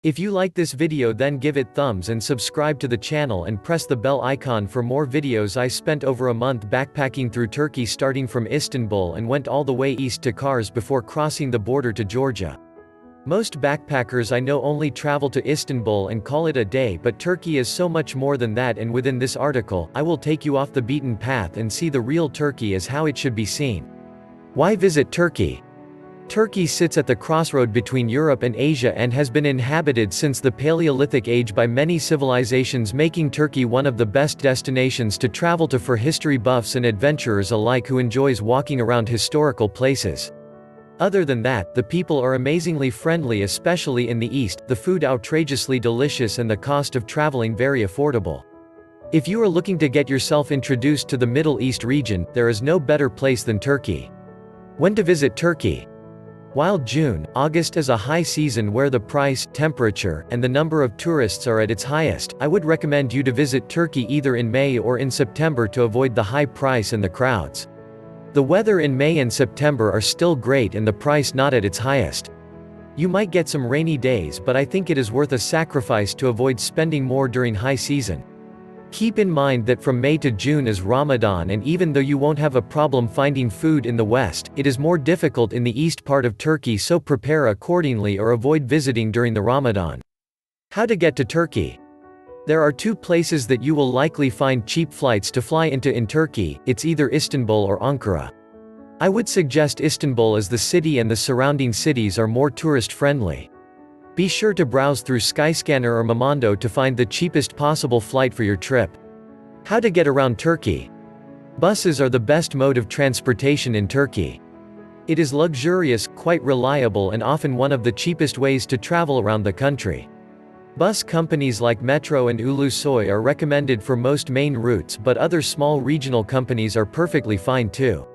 If you like this video, then give it thumbs and subscribe to the channel and press the bell icon for more videos. I spent over a month backpacking through Turkey, starting from Istanbul and went all the way east to Kars before crossing the border to Georgia. Most backpackers I know only travel to Istanbul and call it a day, but Turkey is so much more than that, and within this article, I will take you off the beaten path and see the real Turkey as how it should be seen. Why visit Turkey? Turkey sits at the crossroad between Europe and Asia and has been inhabited since the Paleolithic age by many civilizations, making Turkey one of the best destinations to travel to for history buffs and adventurers alike who enjoys walking around historical places. Other than that, the people are amazingly friendly, especially in the east, the food outrageously delicious and the cost of traveling very affordable. If you are looking to get yourself introduced to the Middle East region, there is no better place than Turkey. When to visit Turkey? While June, August is a high season where the price, temperature, and the number of tourists are at its highest, I would recommend you to visit Turkey either in May or in September to avoid the high price and the crowds. The weather in May and September are still great and the price not at its highest. You might get some rainy days, but I think it is worth a sacrifice to avoid spending more during high season. Keep in mind that from May to June is Ramadan, and even though you won't have a problem finding food in the west, it is more difficult in the east part of Turkey, so prepare accordingly or avoid visiting during the Ramadan. How to get to Turkey? There are two places that you will likely find cheap flights to fly into in Turkey. It's either Istanbul or Ankara. I would suggest Istanbul as the city and the surrounding cities are more tourist friendly. Be sure to browse through Skyscanner or Momondo to find the cheapest possible flight for your trip. How to get around Turkey? Buses are the best mode of transportation in Turkey. It is luxurious, quite reliable, and often one of the cheapest ways to travel around the country. Bus companies like Metro and Ulusoy are recommended for most main routes, but other small regional companies are perfectly fine too.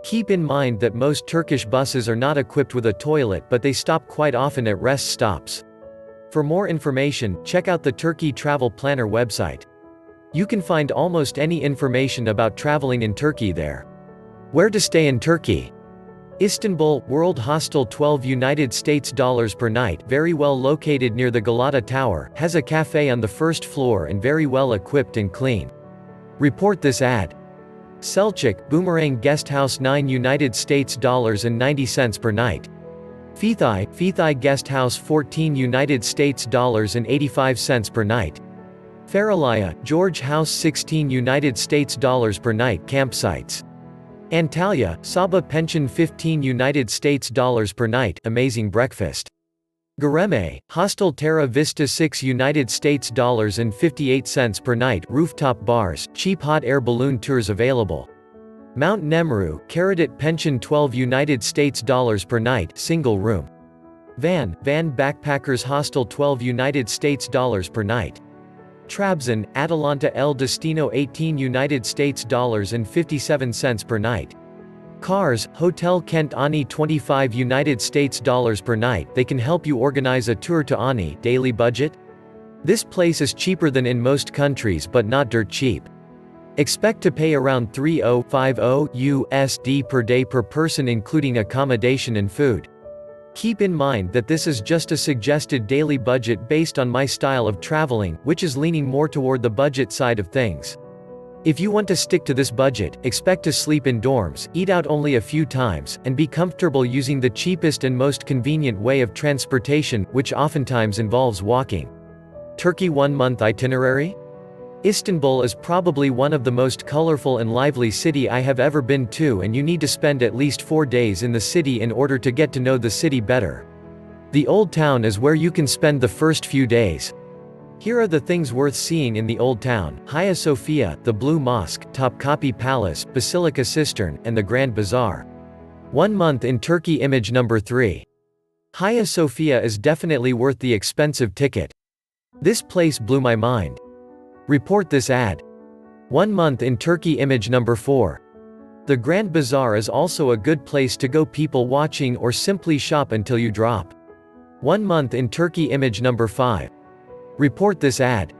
Keep in mind that most Turkish buses are not equipped with a toilet, but they stop quite often at rest stops. For more information, check out the Turkey Travel Planner website. You can find almost any information about traveling in Turkey there. Where to stay in Turkey? Istanbul, World Hostel, $12 per night, very well located near the Galata Tower, has a cafe on the first floor and very well equipped and clean. Report this ad. Selçuk, Boomerang Guest House, $9 per night. Fethiye Guest House, $14 per night. Faralaya, George House, $16 per night, campsites. Antalya, Sabah Pension, $15 per night, amazing breakfast. Göreme, Hostel Terra Vista, $6 per night, rooftop bars, cheap hot air balloon tours available. Mount Nemrut, Karadet Pension, $12 per night, single room. Van Backpackers Hostel, $12 per night. Trabzon, Atalanta El Destino, $18 per night. Kars, Hotel Kent Ani, $25 per night. They can help you organize a tour to Ani. Daily budget? This place is cheaper than in most countries, but not dirt cheap. Expect to pay around $30.50 per day per person, including accommodation and food. Keep in mind that this is just a suggested daily budget based on my style of traveling, which is leaning more toward the budget side of things. If you want to stick to this budget, expect to sleep in dorms, eat out only a few times, and be comfortable using the cheapest and most convenient way of transportation, which oftentimes involves walking. Turkey 1-month itinerary? Istanbul is probably one of the most colorful and lively city I have ever been to, and you need to spend at least 4 days in the city in order to get to know the city better. The Old Town is where you can spend the first few days. Here are the things worth seeing in the Old Town: Hagia Sophia, the Blue Mosque, Topkapi Palace, Basilica Cistern, and the Grand Bazaar. 1 month in Turkey. Image number 3. Hagia Sophia is definitely worth the expensive ticket. This place blew my mind. Report this ad. 1 month in Turkey. Image number 4. The Grand Bazaar is also a good place to go people watching or simply shop until you drop. 1 month in Turkey. Image number 5. Report this ad.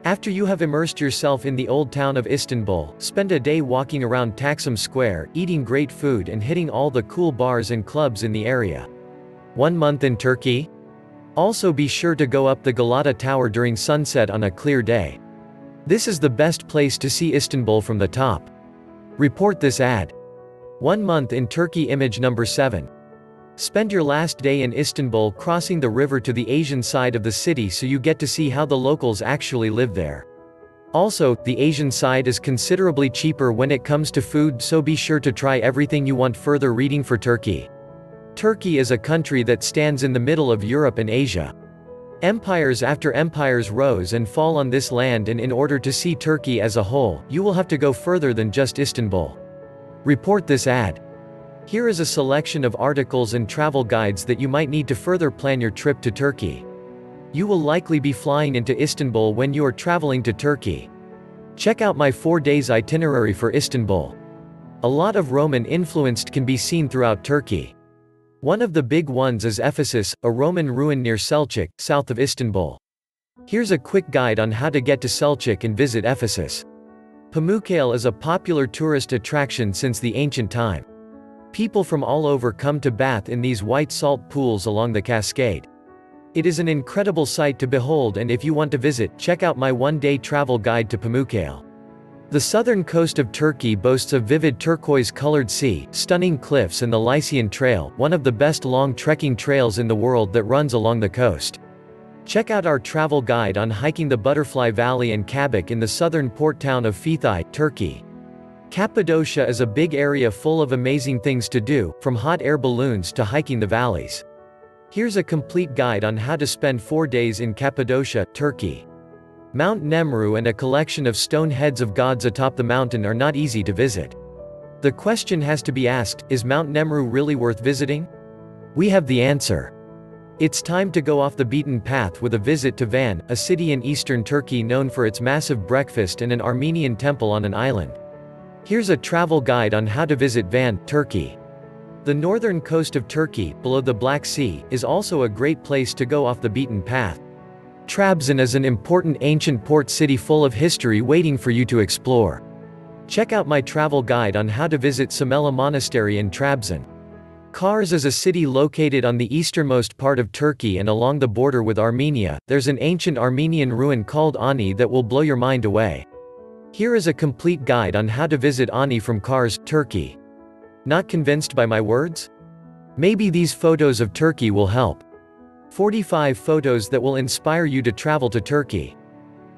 After you have immersed yourself in the old town of Istanbul, spend a day walking around Taksim Square, eating great food and hitting all the cool bars and clubs in the area. 1 month in Turkey? Also be sure to go up the Galata Tower during sunset on a clear day. This is the best place to see Istanbul from the top. Report this ad. 1 month in Turkey. Image number 7. Spend your last day in Istanbul crossing the river to the Asian side of the city so you get to see how the locals actually live there. Also, the Asian side is considerably cheaper when it comes to food, so be sure to try everything you want. Further reading for Turkey. Turkey is a country that stands in the middle of Europe and Asia. Empires after empires rose and fall on this land, and in order to see Turkey as a whole, you will have to go further than just Istanbul. Report this ad. Here is a selection of articles and travel guides that you might need to further plan your trip to Turkey. You will likely be flying into Istanbul when you are traveling to Turkey. Check out my 4 days itinerary for Istanbul. A lot of Roman influence can be seen throughout Turkey. One of the big ones is Ephesus, a Roman ruin near Selçuk, south of Istanbul. Here's a quick guide on how to get to Selçuk and visit Ephesus. Pamukkale is a popular tourist attraction since the ancient time. People from all over come to bath in these white salt pools along the cascade. It is an incredible sight to behold, and if you want to visit, check out my 1-day travel guide to Pamukkale. The southern coast of Turkey boasts a vivid turquoise-colored sea, stunning cliffs, and the Lycian Trail, one of the best long trekking trails in the world that runs along the coast. Check out our travel guide on hiking the Butterfly Valley and Kabak in the southern port town of Fethiye, Turkey. Cappadocia is a big area full of amazing things to do, from hot air balloons to hiking the valleys. Here's a complete guide on how to spend 4 days in Cappadocia, Turkey. Mount Nemrut and a collection of stone heads of gods atop the mountain are not easy to visit. The question has to be asked, is Mount Nemrut really worth visiting? We have the answer. It's time to go off the beaten path with a visit to Van, a city in eastern Turkey known for its massive breakfast and an Armenian temple on an island. Here's a travel guide on how to visit Van, Turkey. The northern coast of Turkey, below the Black Sea, is also a great place to go off the beaten path. Trabzon is an important ancient port city full of history waiting for you to explore. Check out my travel guide on how to visit Samela Monastery in Trabzon. Kars is a city located on the easternmost part of Turkey and along the border with Armenia. There's an ancient Armenian ruin called Ani that will blow your mind away. Here is a complete guide on how to visit Ani from Kars, Turkey. Not convinced by my words? Maybe these photos of Turkey will help. 45 photos that will inspire you to travel to Turkey.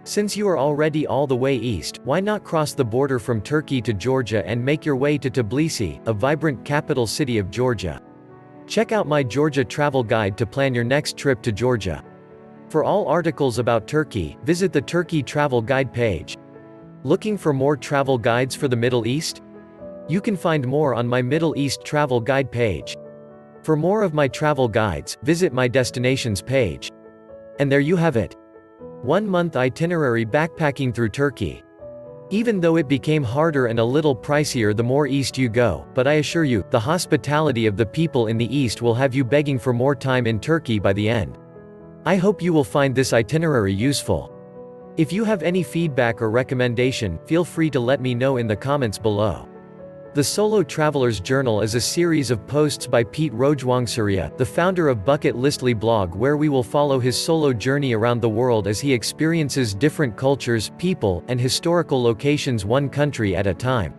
Since you are already all the way east, why not cross the border from Turkey to Georgia and make your way to Tbilisi, a vibrant capital city of Georgia. Check out my Georgia travel guide to plan your next trip to Georgia. For all articles about Turkey, visit the Turkey Travel Guide page. Looking for more travel guides for the Middle East? You can find more on my Middle East Travel Guide page. For more of my travel guides, visit my destinations page. And there you have it. 1 month itinerary backpacking through Turkey. Even though it became harder and a little pricier the more east you go, but I assure you, the hospitality of the people in the east will have you begging for more time in Turkey by the end. I hope you will find this itinerary useful. If you have any feedback or recommendation, feel free to let me know in the comments below. The Solo Traveler's Journal is a series of posts by Pete Rojwangsurya, the founder of Bucket Listly blog, where we will follow his solo journey around the world as he experiences different cultures, people, and historical locations one country at a time.